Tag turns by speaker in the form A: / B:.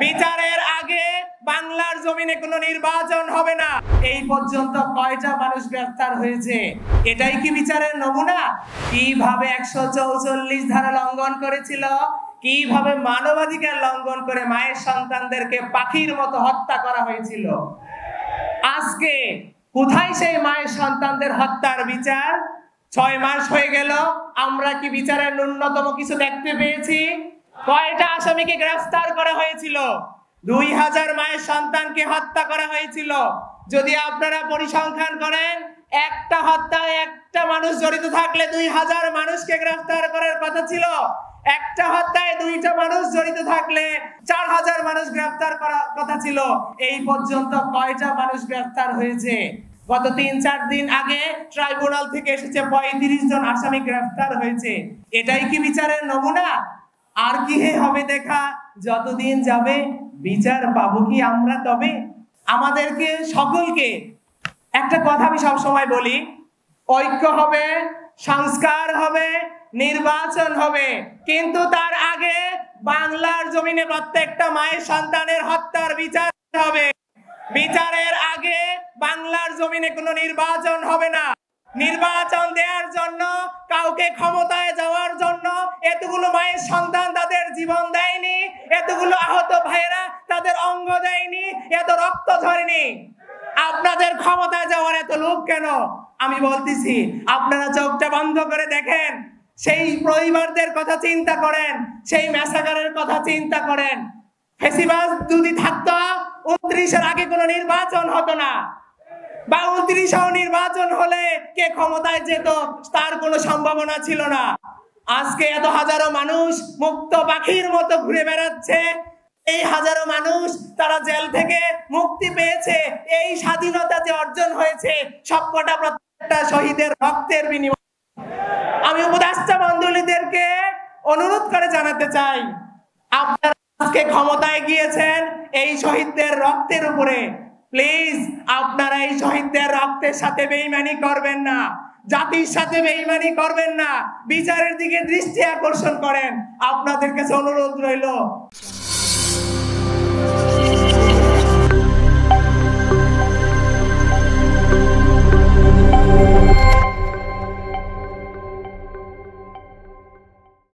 A: বিচারের আগে বাংলার জমিনে কোনো নির্বাচন হবে না। এই পর্যন্ত কয়টা মানুষ গ্রেফতার হয়েছে? এটাই কি বিচারের নমুনা? কিভাবে 144 ধারা লঙ্ঘন করেছিল, কিভাবে মানবাধিকার লঙ্ঘন করে মায়ের সন্তানদেরকে পাখির মতো হত্যা করা হয়েছিল। আজকে কোথায় সেই মায়ের সন্তানদের হত্যার বিচার? 6 মাস হয়ে গেল, আমরা কি বিচারের ন্যূনতম কিছু দেখতে পেয়েছি? কয়টা আসামিকে গ্রেফতার করা হয়েছিল? 2000 মায়ের সন্তানকে হত্যা করা হয়েছিল। যদি আপনারা পরিসংখ্যান করেন, একটা হত্যায় একটা মানুষ জড়িত থাকলে 2000 মানুষকে গ্রেফতার করার কথা ছিল। একটা হত্যায় 2টা মানুষ জড়িত থাকলে 4000 মানুষ গ্রেফতার করার কথা ছিল। এই পর্যন্ত কয়টা মানুষ গ্রেফতার হয়েছে? গত 3-4 দিন আগে ট্রাইব্যুনাল থেকে এসেছে 35 জন আসামি গ্রেফতার হয়েছে। এটাই কি বিচারের নমুনা? আর কি হবে দেখা, যতদিন যাবে বিচার পাবো কি আমরা? তবে আমাদেরকে সকলকে একটা কথা আমি সবসময় বলি, ঐক্য হবে, সংস্কার হবে, নির্বাচন হবে, কিন্তু তার আগে বাংলার জমিনে প্রত্যেকটা মায়ের সন্তানের হত্যার বিচার হবে। বিচারের আগে বাংলার জমিনে কোনো নির্বাচন হবে না। নির্বাচন দেওয়ার জন্য, কাউকে ক্ষমতায় যাওয়ার জন্য এতগুলো মায়ের সন্তান তাদের জীবন দেয়নি, এতগুলো আহত ভাইয়েরা তাদের অঙ্গ দেয়নি, এত রক্ত ঝরেনি। আপনাদের ক্ষমতায় যাওয়ার এত লোভ কেন? আমি বলতেছি, আপনারা চোখটা বন্ধ করে দেখেন, সেই পরিবারদের কথা চিন্তা করেন, সেই ম্যাসাকারের কথা চিন্তা করেন। ফেসিবাদ যদি থাকতো, 29-এর আগে কোনো নির্বাচন হতো না, বা 29-এও নির্বাচন হলে কে ক্ষমতায় যেত তার কোনো সম্ভাবনা ছিল না। আজকে এত হাজারো মানুষ মুক্ত পাখির মতো ঘুরে বেড়াচ্ছে। এই হাজারো মানুষ তারা জেল থেকে মুক্তি পেয়েছে। এই স্বাধীনতা যে অর্জন হয়েছে সবকটা প্রত্যেকটা শহীদের রক্তের বিনিময়ে। আমি উপদেষ্টা মণ্ডলীদেরকে অনুরোধ করে জানাতে চাই, আপনারা আজকে ক্ষমতায় গিয়েছেন এই শহীদদের রক্তের উপরে। প্লিজ আপনারা এই শহীদদের রক্তের সাথে বেঈমানি করবেন না, জাতির সাথে বেঈমানি করবেন না, বিচারের দিকে দৃষ্টি আকর্ষণ করেন। আপনাদের কাছে অনুরোধ রইল।